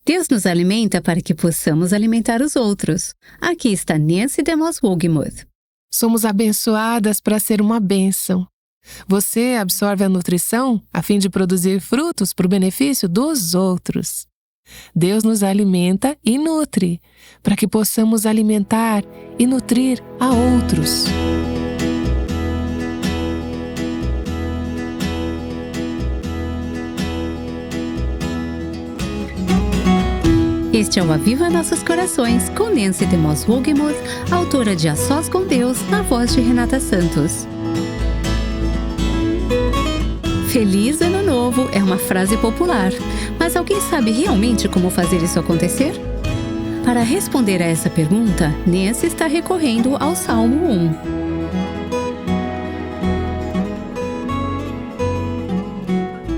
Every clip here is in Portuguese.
Deus nos alimenta para que possamos alimentar os outros. Aqui está Nancy DeMoss Wolgemuth. Somos abençoadas para ser uma bênção. Você absorve a nutrição a fim de produzir frutos para o benefício dos outros. Deus nos alimenta e nutre, para que possamos alimentar e nutrir a outros. Este é o Aviva Nossos Corações, com Nancy DeMoss Wolgemuth, autora de A Sós com Deus, na voz de Renata Santos. Feliz Ano Novo é uma frase popular, mas alguém sabe realmente como fazer isso acontecer? Para responder a essa pergunta, Nancy está recorrendo ao Salmo 1.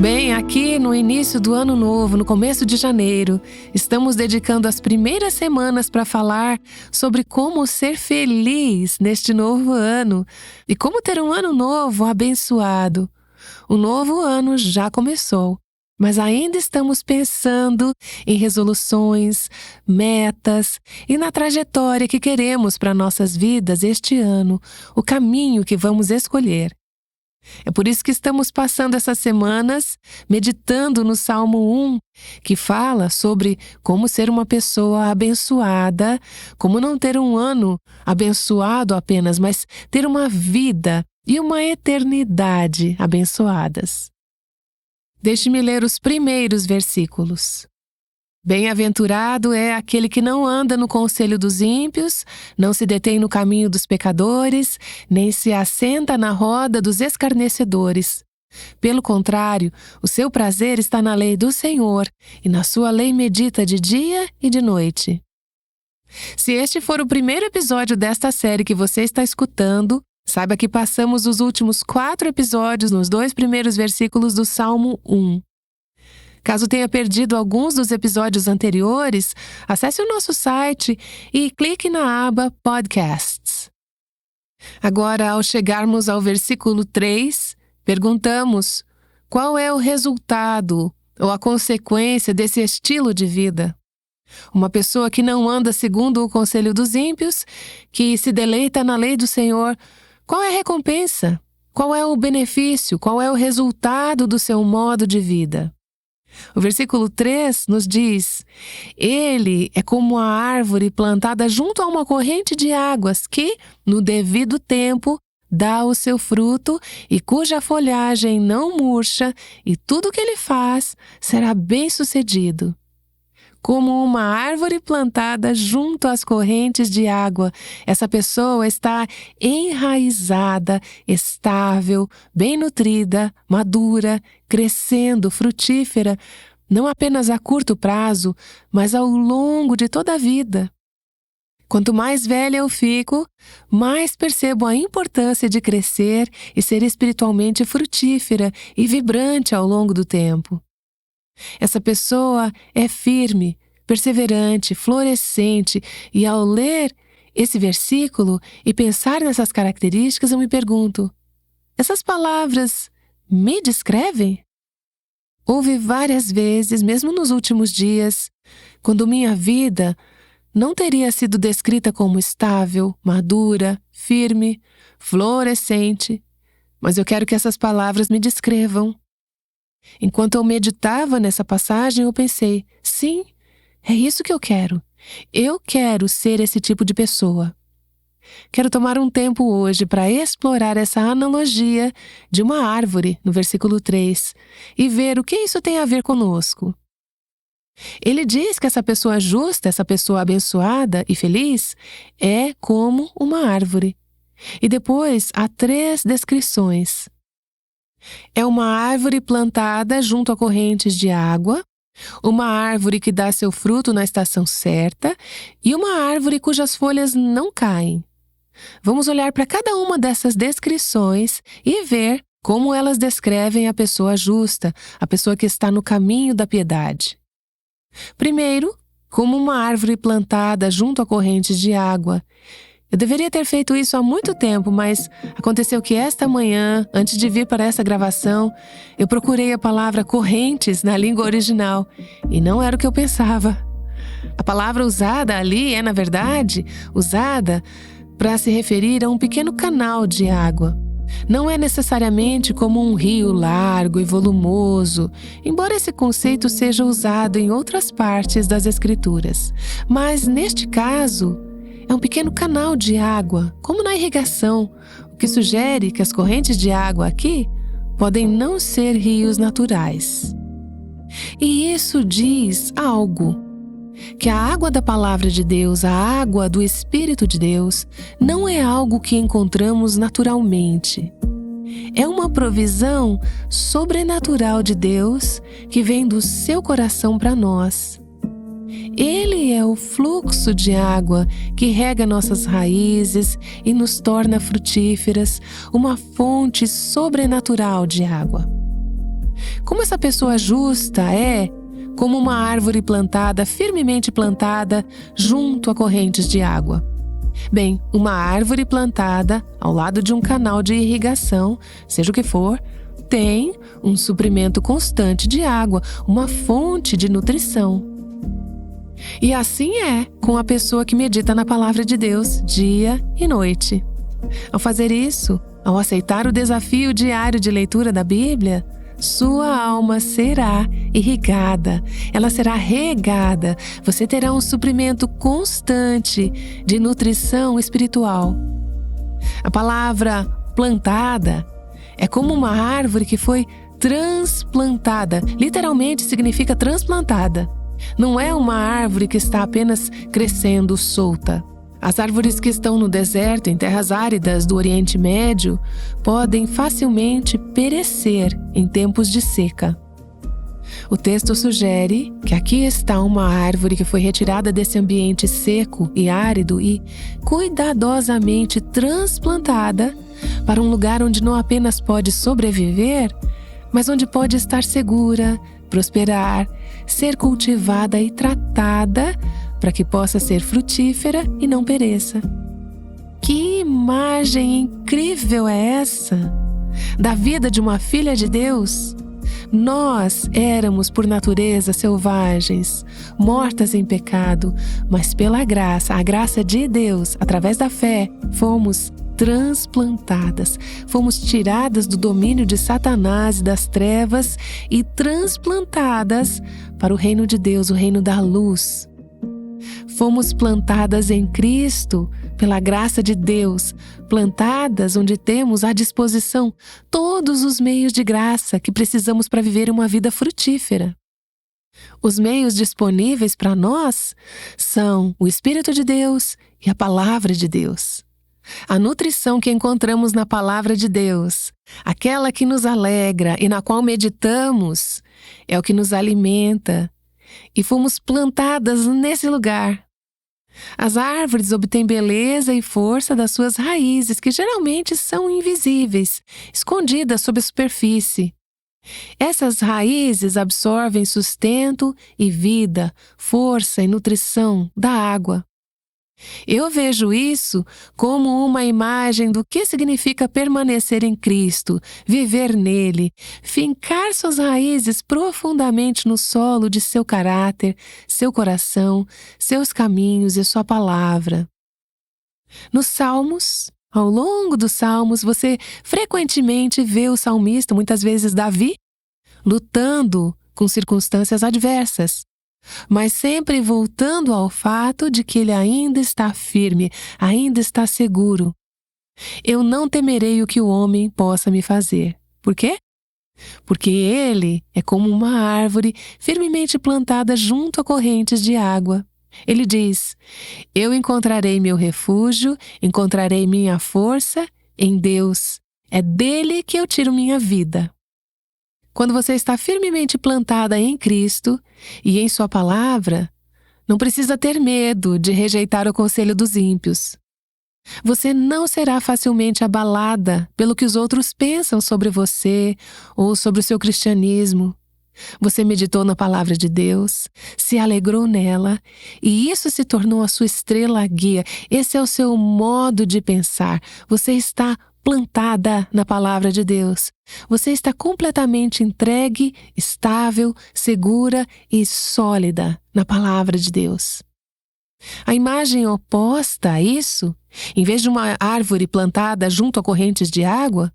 Bem, aqui no início do ano novo, no começo de janeiro, estamos dedicando as primeiras semanas para falar sobre como ser feliz neste novo ano e como ter um ano novo abençoado. O novo ano já começou, mas ainda estamos pensando em resoluções, metas e na trajetória que queremos para nossas vidas este ano, o caminho que vamos escolher. É por isso que estamos passando essas semanas meditando no Salmo 1, que fala sobre como ser uma pessoa abençoada, como não ter um ano abençoado apenas, mas ter uma vida e uma eternidade abençoadas. Deixe-me ler os primeiros versículos. Bem-aventurado é aquele que não anda no conselho dos ímpios, não se detém no caminho dos pecadores, nem se assenta na roda dos escarnecedores. Pelo contrário, o seu prazer está na lei do Senhor, e na sua lei medita de dia e de noite. Se este for o primeiro episódio desta série que você está escutando, saiba que passamos os últimos 4 episódios nos 2 primeiros versículos do Salmo 1. Caso tenha perdido alguns dos episódios anteriores, acesse o nosso site e clique na aba Podcasts. Agora, ao chegarmos ao versículo 3, perguntamos: qual é o resultado ou a consequência desse estilo de vida? Uma pessoa que não anda segundo o conselho dos ímpios, que se deleita na lei do Senhor, qual é a recompensa? Qual é o benefício? Qual é o resultado do seu modo de vida? O versículo 3 nos diz: ele é como a árvore plantada junto a uma corrente de águas que, no devido tempo, dá o seu fruto e cuja folhagem não murcha, e tudo o que ele faz será bem-sucedido. Como uma árvore plantada junto às correntes de água, essa pessoa está enraizada, estável, bem nutrida, madura, crescendo, frutífera, não apenas a curto prazo, mas ao longo de toda a vida. Quanto mais velha eu fico, mais percebo a importância de crescer e ser espiritualmente frutífera e vibrante ao longo do tempo. Essa pessoa é firme, perseverante, florescente, e ao ler esse versículo e pensar nessas características, eu me pergunto: essas palavras me descrevem? Houve várias vezes, mesmo nos últimos dias, quando minha vida não teria sido descrita como estável, madura, firme, florescente, mas eu quero que essas palavras me descrevam. Enquanto eu meditava nessa passagem, eu pensei: sim, é isso que eu quero. Eu quero ser esse tipo de pessoa. Quero tomar um tempo hoje para explorar essa analogia de uma árvore, no versículo 3, e ver o que isso tem a ver conosco. Ele diz que essa pessoa justa, essa pessoa abençoada e feliz, é como uma árvore. E depois há 3 descrições. É uma árvore plantada junto a correntes de água, uma árvore que dá seu fruto na estação certa e uma árvore cujas folhas não caem. Vamos olhar para cada uma dessas descrições e ver como elas descrevem a pessoa justa, a pessoa que está no caminho da piedade. Primeiro, como uma árvore plantada junto a correntes de água. Eu deveria ter feito isso há muito tempo, mas aconteceu que esta manhã, antes de vir para essa gravação, eu procurei a palavra correntes na língua original e não era o que eu pensava. A palavra usada ali é, na verdade, usada para se referir a um pequeno canal de água. Não é necessariamente como um rio largo e volumoso, embora esse conceito seja usado em outras partes das Escrituras. Mas, neste caso, é um pequeno canal de água, como na irrigação, o que sugere que as correntes de água aqui podem não ser rios naturais. E isso diz algo, que a água da Palavra de Deus, a água do Espírito de Deus, não é algo que encontramos naturalmente. É uma provisão sobrenatural de Deus que vem do seu coração para nós. Ele é o fluxo de água que rega nossas raízes e nos torna frutíferas, uma fonte sobrenatural de água. Como essa pessoa justa é como uma árvore plantada, firmemente plantada, junto a correntes de água. Bem, uma árvore plantada ao lado de um canal de irrigação, seja o que for, tem um suprimento constante de água, uma fonte de nutrição. E assim é com a pessoa que medita na Palavra de Deus dia e noite. Ao fazer isso, ao aceitar o desafio diário de leitura da Bíblia, sua alma será irrigada, ela será regada, você terá um suprimento constante de nutrição espiritual. A palavra plantada é como uma árvore que foi transplantada, literalmente significa transplantada. Não é uma árvore que está apenas crescendo solta. As árvores que estão no deserto, em terras áridas do Oriente Médio, podem facilmente perecer em tempos de seca. O texto sugere que aqui está uma árvore que foi retirada desse ambiente seco e árido e cuidadosamente transplantada para um lugar onde não apenas pode sobreviver, mas onde pode estar segura, prosperar, ser cultivada e tratada para que possa ser frutífera e não pereça. Que imagem incrível é essa da vida de uma filha de Deus? Nós éramos por natureza selvagens, mortas em pecado, mas pela graça, a graça de Deus, através da fé, fomos transplantadas, fomos tiradas do domínio de Satanás e das trevas e transplantadas para o reino de Deus, o reino da luz. Fomos plantadas em Cristo pela graça de Deus, plantadas onde temos à disposição todos os meios de graça que precisamos para viver uma vida frutífera. Os meios disponíveis para nós são o Espírito de Deus e a Palavra de Deus. A nutrição que encontramos na Palavra de Deus, aquela que nos alegra e na qual meditamos, é o que nos alimenta. E fomos plantadas nesse lugar. As árvores obtêm beleza e força das suas raízes, que geralmente são invisíveis, escondidas sob a superfície. Essas raízes absorvem sustento e vida, força e nutrição da água. Eu vejo isso como uma imagem do que significa permanecer em Cristo, viver nele, fincar suas raízes profundamente no solo de seu caráter, seu coração, seus caminhos e sua palavra. Nos Salmos, ao longo dos Salmos, você frequentemente vê o salmista, muitas vezes Davi, lutando com circunstâncias adversas, mas sempre voltando ao fato de que ele ainda está firme, ainda está seguro. Eu não temerei o que o homem possa me fazer. Por quê? Porque ele é como uma árvore firmemente plantada junto a correntes de água. Ele diz: eu encontrarei meu refúgio, encontrarei minha força em Deus. É dele que eu tiro minha vida. Quando você está firmemente plantada em Cristo e em sua palavra, não precisa ter medo de rejeitar o conselho dos ímpios. Você não será facilmente abalada pelo que os outros pensam sobre você ou sobre o seu cristianismo. Você meditou na palavra de Deus, se alegrou nela, e isso se tornou a sua estrela guia. Esse é o seu modo de pensar. Você está plantada na palavra de Deus. Você está completamente entregue, estável, segura e sólida na palavra de Deus. A imagem oposta a isso, em vez de uma árvore plantada junto a correntes de água,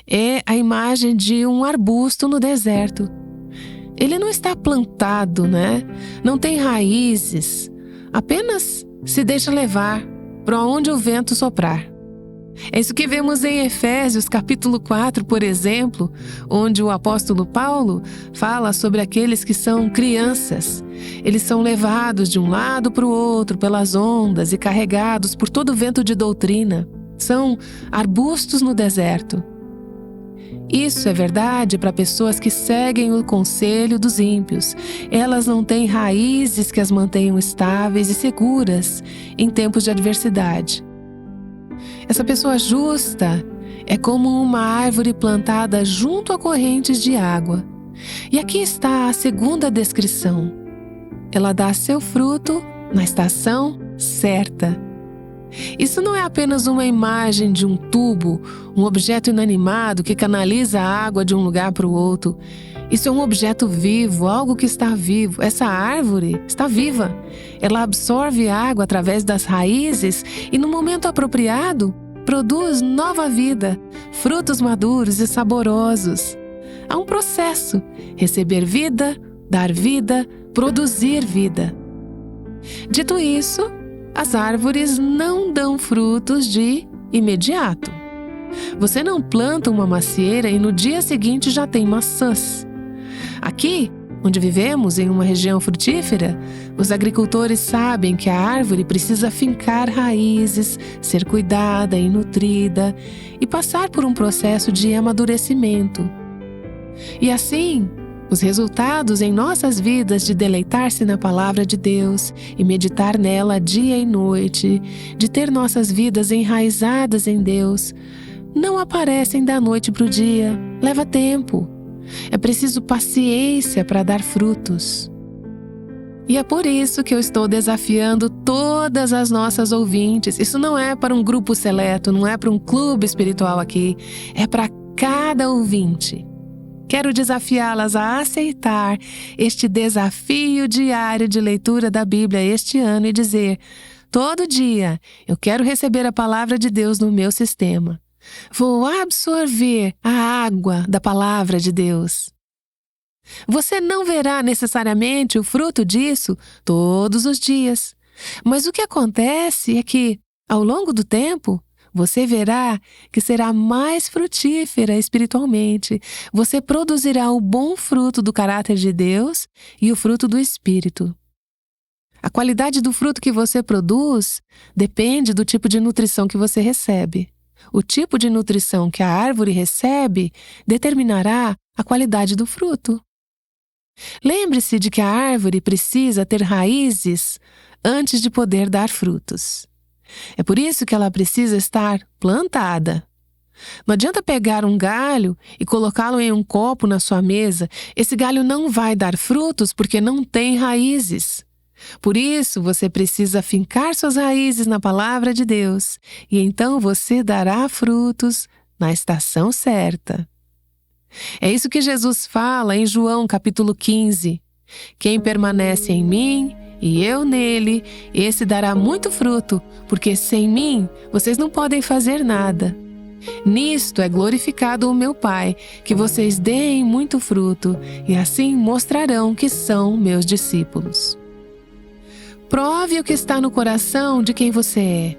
é a imagem de um arbusto no deserto. Ele não está plantado, né? Não tem raízes, apenas se deixa levar para onde o vento soprar. É isso que vemos em Efésios capítulo 4, por exemplo, onde o apóstolo Paulo fala sobre aqueles que são crianças. Eles são levados de um lado para o outro pelas ondas e carregados por todo o vento de doutrina. São arbustos no deserto. Isso é verdade para pessoas que seguem o conselho dos ímpios. Elas não têm raízes que as mantenham estáveis e seguras em tempos de adversidade. Essa pessoa justa é como uma árvore plantada junto a correntes de água. E aqui está a segunda descrição. Ela dá seu fruto na estação certa. Isso não é apenas uma imagem de um tubo, um objeto inanimado que canaliza a água de um lugar para o outro. Isso é um objeto vivo, algo que está vivo. Essa árvore está viva. Ela absorve água através das raízes e, no momento apropriado, produz nova vida, frutos maduros e saborosos. Há um processo: receber vida, dar vida, produzir vida. Dito isso, as árvores não dão frutos de imediato. Você não planta uma macieira e no dia seguinte já tem maçãs. Aqui, onde vivemos, em uma região frutífera, os agricultores sabem que a árvore precisa fincar raízes, ser cuidada e nutrida e passar por um processo de amadurecimento. E assim, os resultados em nossas vidas de deleitar-se na palavra de Deus e meditar nela dia e noite, de ter nossas vidas enraizadas em Deus, não aparecem da noite para o dia. Leva tempo. É preciso paciência para dar frutos. E é por isso que eu estou desafiando todas as nossas ouvintes. Isso não é para um grupo seleto, não é para um clube espiritual aqui. É para cada ouvinte. Quero desafiá-las a aceitar este desafio diário de leitura da Bíblia este ano e dizer: todo dia eu quero receber a palavra de Deus no meu sistema. Vou absorver a água da palavra de Deus. Você não verá necessariamente o fruto disso todos os dias, mas o que acontece é que, ao longo do tempo, você verá que será mais frutífera espiritualmente. Você produzirá o bom fruto do caráter de Deus e o fruto do Espírito. A qualidade do fruto que você produz depende do tipo de nutrição que você recebe. O tipo de nutrição que a árvore recebe determinará a qualidade do fruto. Lembre-se de que a árvore precisa ter raízes antes de poder dar frutos. É por isso que ela precisa estar plantada. Não adianta pegar um galho e colocá-lo em um copo na sua mesa. Esse galho não vai dar frutos porque não tem raízes. Por isso, você precisa fincar suas raízes na palavra de Deus, e então você dará frutos na estação certa. É isso que Jesus fala em João capítulo 15. Quem permanece em mim e eu nele, esse dará muito fruto, porque sem mim vocês não podem fazer nada. Nisto é glorificado o meu Pai, que vocês deem muito fruto, e assim mostrarão que são meus discípulos. Prove o que está no coração de quem você é.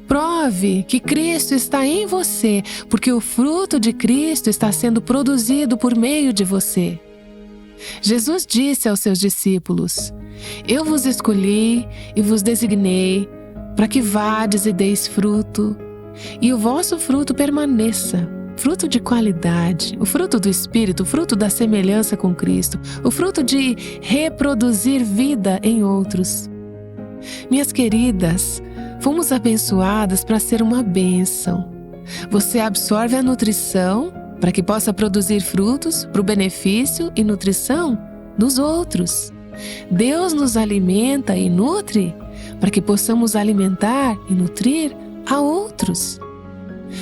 Prove que Cristo está em você, porque o fruto de Cristo está sendo produzido por meio de você. Jesus disse aos seus discípulos: eu vos escolhi e vos designei para que vades e deis fruto, e o vosso fruto permaneça. Fruto de qualidade, o fruto do Espírito, o fruto da semelhança com Cristo, o fruto de reproduzir vida em outros. Minhas queridas, fomos abençoadas para ser uma bênção. Você absorve a nutrição para que possa produzir frutos para o benefício e nutrição dos outros. Deus nos alimenta e nutre para que possamos alimentar e nutrir a outros.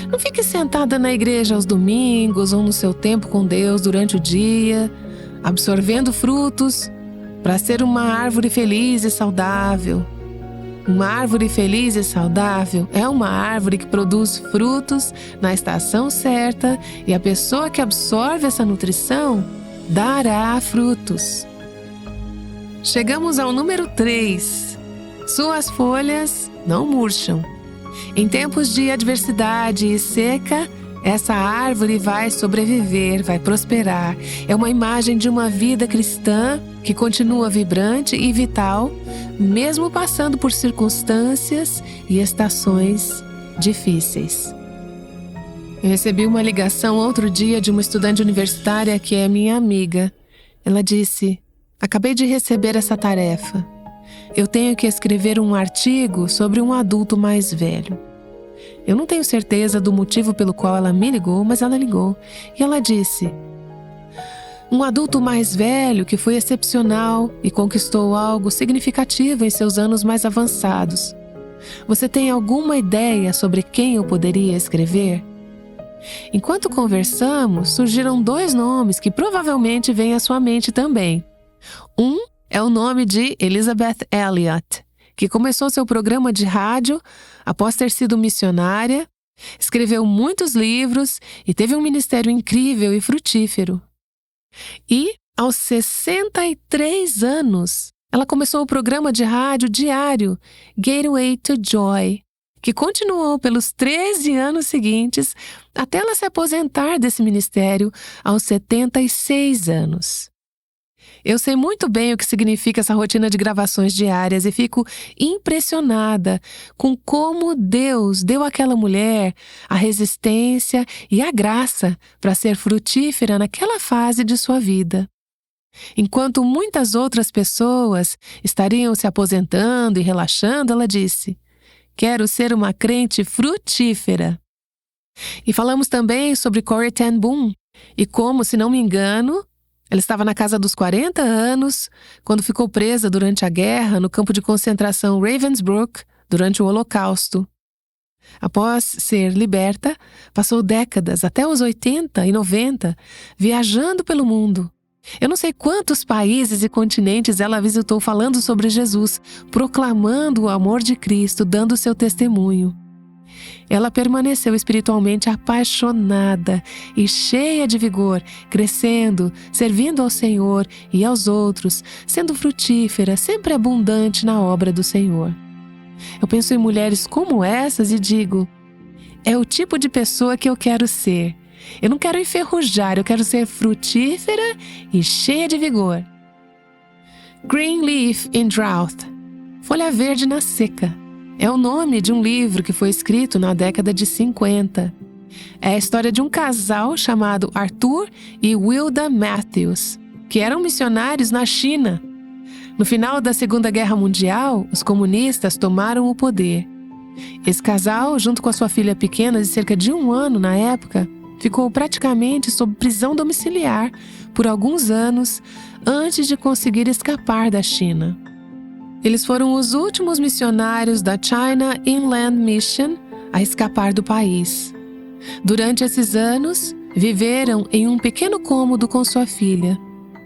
Não fique sentada na igreja aos domingos ou no seu tempo com Deus durante o dia, absorvendo frutos para ser uma árvore feliz e saudável. Uma árvore feliz e saudável é uma árvore que produz frutos na estação certa e a pessoa que absorve essa nutrição dará frutos. Chegamos ao número 3. Suas folhas não murcham. Em tempos de adversidade e seca, essa árvore vai sobreviver, vai prosperar. É uma imagem de uma vida cristã que continua vibrante e vital, mesmo passando por circunstâncias e estações difíceis. Eu recebi uma ligação outro dia de uma estudante universitária que é minha amiga. Ela disse: acabei de receber essa tarefa. Eu tenho que escrever um artigo sobre um adulto mais velho. Eu não tenho certeza do motivo pelo qual ela me ligou, mas ela ligou. E ela disse: um adulto mais velho que foi excepcional e conquistou algo significativo em seus anos mais avançados. Você tem alguma ideia sobre quem eu poderia escrever? Enquanto conversamos, surgiram 2 nomes que provavelmente vêm à sua mente também. Um é o nome de Elisabeth Elliot, que começou seu programa de rádio após ter sido missionária, escreveu muitos livros e teve um ministério incrível e frutífero. E, aos 63 anos, ela começou o programa de rádio diário Gateway to Joy, que continuou pelos 13 anos seguintes até ela se aposentar desse ministério aos 76 anos. Eu sei muito bem o que significa essa rotina de gravações diárias e fico impressionada com como Deus deu àquela mulher a resistência e a graça para ser frutífera naquela fase de sua vida. Enquanto muitas outras pessoas estariam se aposentando e relaxando, ela disse: quero ser uma crente frutífera. E falamos também sobre Corrie ten Boom e como, se não me engano, ela estava na casa dos 40 anos quando ficou presa durante a guerra no campo de concentração Ravensbrück durante o Holocausto. Após ser liberta, passou décadas, até os 80 e 90, viajando pelo mundo. Eu não sei quantos países e continentes ela visitou falando sobre Jesus, proclamando o amor de Cristo, dando seu testemunho. Ela permaneceu espiritualmente apaixonada e cheia de vigor, crescendo, servindo ao Senhor e aos outros, sendo frutífera, sempre abundante na obra do Senhor. Eu penso em mulheres como essas e digo: é o tipo de pessoa que eu quero ser. Eu não quero enferrujar, eu quero ser frutífera e cheia de vigor. Green Leaf in Drought, folha verde na seca. É o nome de um livro que foi escrito na década de 50. É a história de um casal chamado Arthur e Wilda Matthews, que eram missionários na China. No final da Segunda Guerra Mundial, os comunistas tomaram o poder. Esse casal, junto com a sua filha pequena de cerca de 1 ano na época, ficou praticamente sob prisão domiciliar por alguns anos antes de conseguir escapar da China. Eles foram os últimos missionários da China Inland Mission a escapar do país. Durante esses anos, viveram em um pequeno cômodo com sua filha.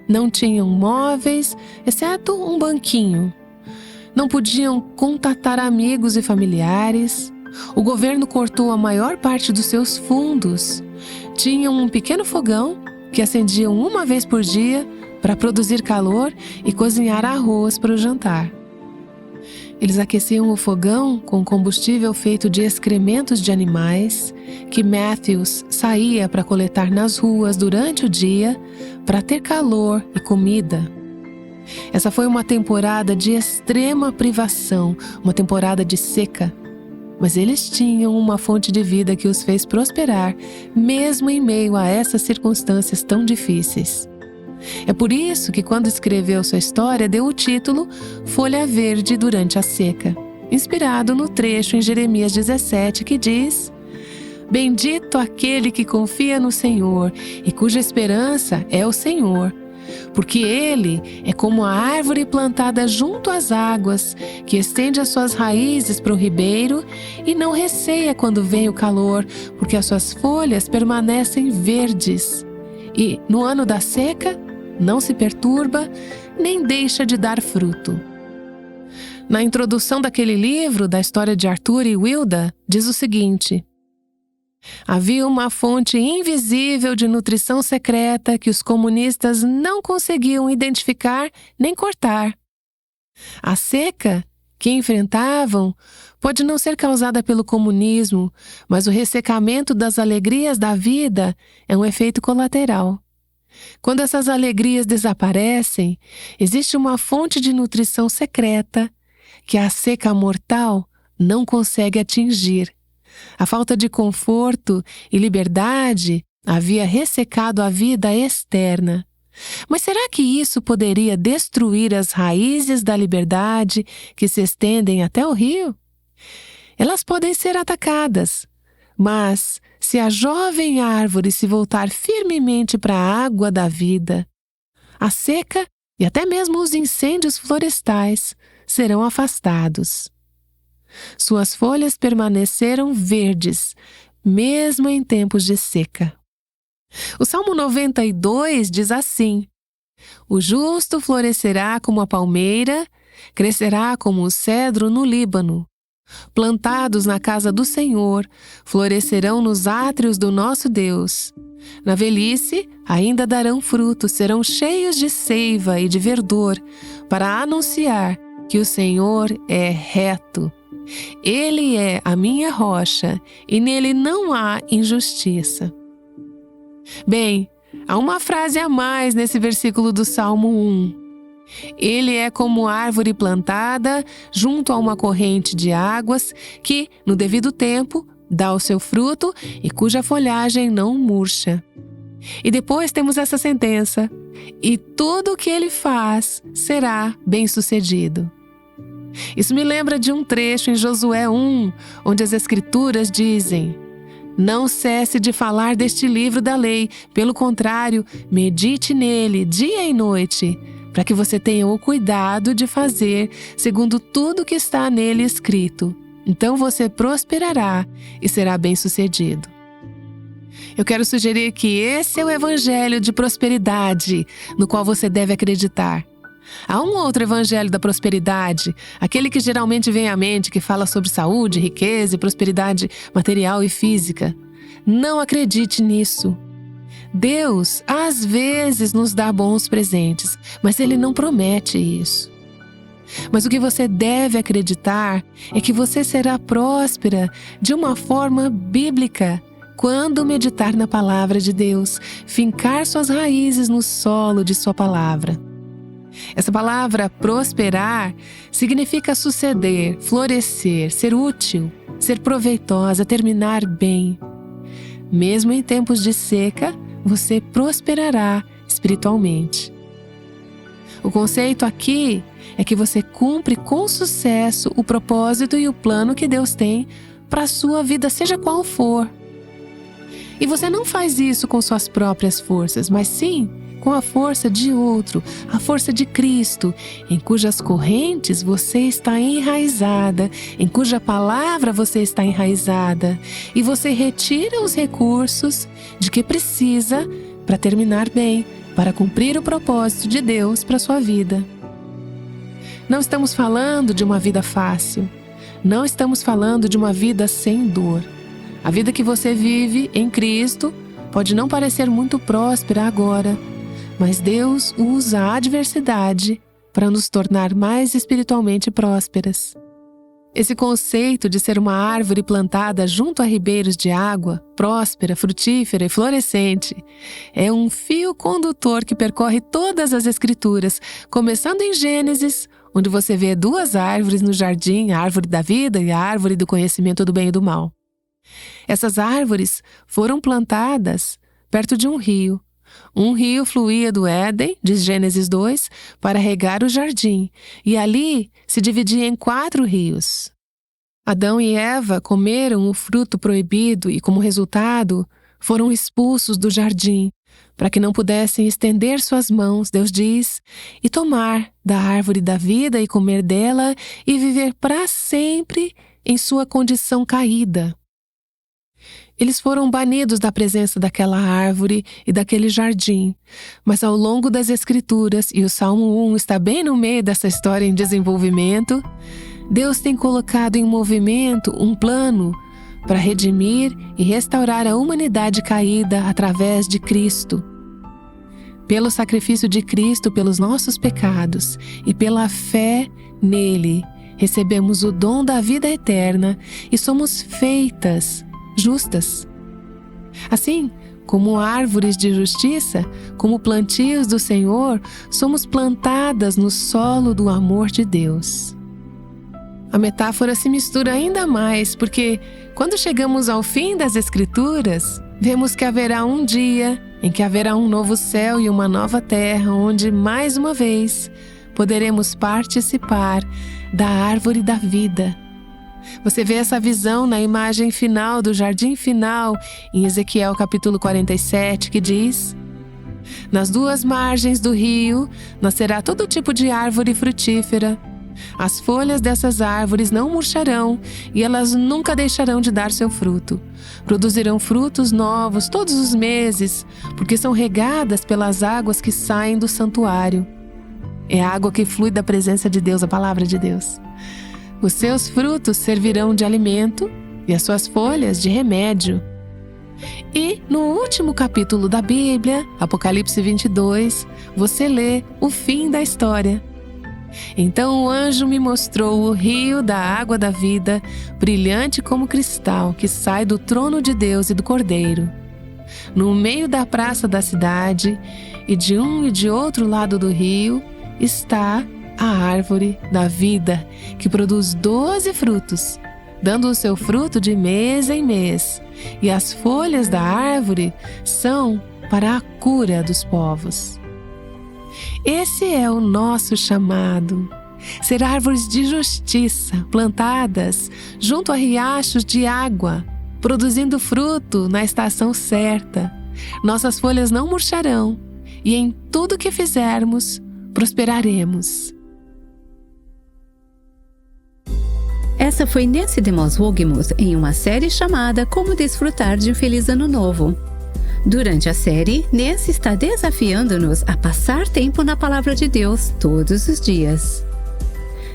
Não tinham móveis, exceto um banquinho. Não podiam contatar amigos e familiares. O governo cortou a maior parte dos seus fundos. Tinham um pequeno fogão que acendiam uma vez por dia para produzir calor e cozinhar arroz para o jantar. Eles aqueciam o fogão com combustível feito de excrementos de animais que Matthews saía para coletar nas ruas durante o dia para ter calor e comida. Essa foi uma temporada de extrema privação, uma temporada de seca. Mas eles tinham uma fonte de vida que os fez prosperar, mesmo em meio a essas circunstâncias tão difíceis. É por isso que, quando escreveu sua história, deu o título Folha Verde durante a Seca, inspirado no trecho em Jeremias 17 que diz: Bendito aquele que confia no Senhor e cuja esperança é o Senhor. Porque ele é como a árvore plantada junto às águas, que estende as suas raízes para o ribeiro e não receia quando vem o calor, porque as suas folhas permanecem verdes. E, no ano da seca, não se perturba, nem deixa de dar fruto. Na introdução daquele livro, da história de Arthur e Wilda, diz o seguinte: havia uma fonte invisível de nutrição secreta que os comunistas não conseguiam identificar nem cortar. A seca que enfrentavam pode não ser causada pelo comunismo, mas o ressecamento das alegrias da vida é um efeito colateral. Quando essas alegrias desaparecem, existe uma fonte de nutrição secreta que a seca mortal não consegue atingir. A falta de conforto e liberdade havia ressecado a vida externa. Mas será que isso poderia destruir as raízes da liberdade que se estendem até o rio? Elas podem ser atacadas, mas se a jovem árvore se voltar firmemente para a água da vida, a seca e até mesmo os incêndios florestais serão afastados. Suas folhas permaneceram verdes, mesmo em tempos de seca. O Salmo 92 diz assim: o justo florescerá como a palmeira, crescerá como o cedro no Líbano. Plantados na casa do Senhor, florescerão nos átrios do nosso Deus. Na velhice, ainda darão fruto, serão cheios de seiva e de verdor, para anunciar que o Senhor é reto. Ele é a minha rocha, e nele não há injustiça. Bem, há uma frase a mais nesse versículo do Salmo 1. Ele é como árvore plantada junto a uma corrente de águas que, no devido tempo, dá o seu fruto e cuja folhagem não murcha. E depois temos essa sentença: e tudo o que ele faz será bem-sucedido. Isso me lembra de um trecho em Josué 1, onde as Escrituras dizem: não cesse de falar deste livro da lei, pelo contrário, medite nele dia e noite, para que você tenha o cuidado de fazer segundo tudo que está nele escrito. Então você prosperará e será bem-sucedido. Eu quero sugerir que esse é o evangelho de prosperidade no qual você deve acreditar. Há um outro evangelho da prosperidade, aquele que geralmente vem à mente, que fala sobre saúde, riqueza e prosperidade material e física. Não acredite nisso. Deus, às vezes, nos dá bons presentes, mas Ele não promete isso. Mas o que você deve acreditar é que você será próspera de uma forma bíblica quando meditar na palavra de Deus, fincar suas raízes no solo de sua palavra. Essa palavra prosperar significa suceder, florescer, ser útil, ser proveitosa, terminar bem. Mesmo em tempos de seca, você prosperará espiritualmente. O conceito aqui é que você cumpre com sucesso o propósito e o plano que Deus tem para a sua vida, seja qual for. E você não faz isso com suas próprias forças, mas sim com a força de outro, a força de Cristo, em cujas correntes você está enraizada, em cuja palavra você está enraizada, e você retira os recursos de que precisa para terminar bem, para cumprir o propósito de Deus para a sua vida. Não estamos falando de uma vida fácil, não estamos falando de uma vida sem dor. A vida que você vive em Cristo pode não parecer muito próspera agora, mas Deus usa a adversidade para nos tornar mais espiritualmente prósperas. Esse conceito de ser uma árvore plantada junto a ribeiros de água, próspera, frutífera e florescente, é um fio condutor que percorre todas as Escrituras, começando em Gênesis, onde você vê duas árvores no jardim, a árvore da vida e a árvore do conhecimento do bem e do mal. Essas árvores foram plantadas perto de um rio. Um rio fluía do Éden, diz Gênesis 2, para regar o jardim, e ali se dividia em 4 rios. Adão e Eva comeram o fruto proibido e, como resultado, foram expulsos do jardim, para que não pudessem estender suas mãos, Deus diz, e tomar da árvore da vida e comer dela e viver para sempre em sua condição caída. Eles foram banidos da presença daquela árvore e daquele jardim, mas ao longo das Escrituras, e o Salmo 1 está bem no meio dessa história em desenvolvimento, Deus tem colocado em movimento um plano para redimir e restaurar a humanidade caída através de Cristo. Pelo sacrifício de Cristo pelos nossos pecados e pela fé nele, recebemos o dom da vida eterna e somos feitas justas. Assim, como árvores de justiça, como plantios do Senhor, somos plantadas no solo do amor de Deus. A metáfora se mistura ainda mais, porque quando chegamos ao fim das Escrituras, vemos que haverá um dia em que haverá um novo céu e uma nova terra, onde, mais uma vez, poderemos participar da árvore da vida. Você vê essa visão na imagem final do jardim final, em Ezequiel capítulo 47, que diz: nas duas margens do rio nascerá todo tipo de árvore frutífera. As folhas dessas árvores não murcharão e elas nunca deixarão de dar seu fruto. Produzirão frutos novos todos os meses, porque são regadas pelas águas que saem do santuário. É a água que flui da presença de Deus, a palavra de Deus. Os seus frutos servirão de alimento e as suas folhas de remédio. E no último capítulo da Bíblia, Apocalipse 22, você lê o fim da história. Então o anjo me mostrou o rio da água da vida, brilhante como cristal, que sai do trono de Deus e do Cordeiro. No meio da praça da cidade, e de um e de outro lado do rio, está a árvore da vida, que produz 12 frutos, dando o seu fruto de mês em mês. E as folhas da árvore são para a cura dos povos. Esse é o nosso chamado, ser árvores de justiça, plantadas junto a riachos de água, produzindo fruto na estação certa. Nossas folhas não murcharão e em tudo que fizermos, prosperaremos. Essa foi Nancy DeMoss Wogemuth em uma série chamada Como Desfrutar de um Feliz Ano Novo. Durante a série, Nancy está desafiando-nos a passar tempo na Palavra de Deus todos os dias.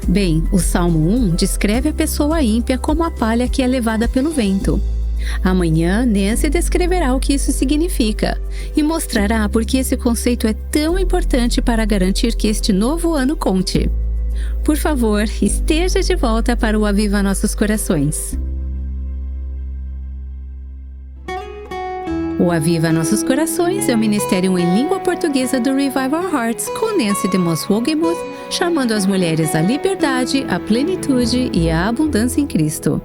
Bem, o Salmo 1 descreve a pessoa ímpia como a palha que é levada pelo vento. Amanhã, Nancy descreverá o que isso significa e mostrará por que esse conceito é tão importante para garantir que este novo ano conte. Por favor, esteja de volta para o Aviva Nossos Corações. O Aviva Nossos Corações é o ministério em língua portuguesa do Revive Our Hearts com Nancy DeMoss Wogemuth, chamando as mulheres à liberdade, à plenitude e à abundância em Cristo.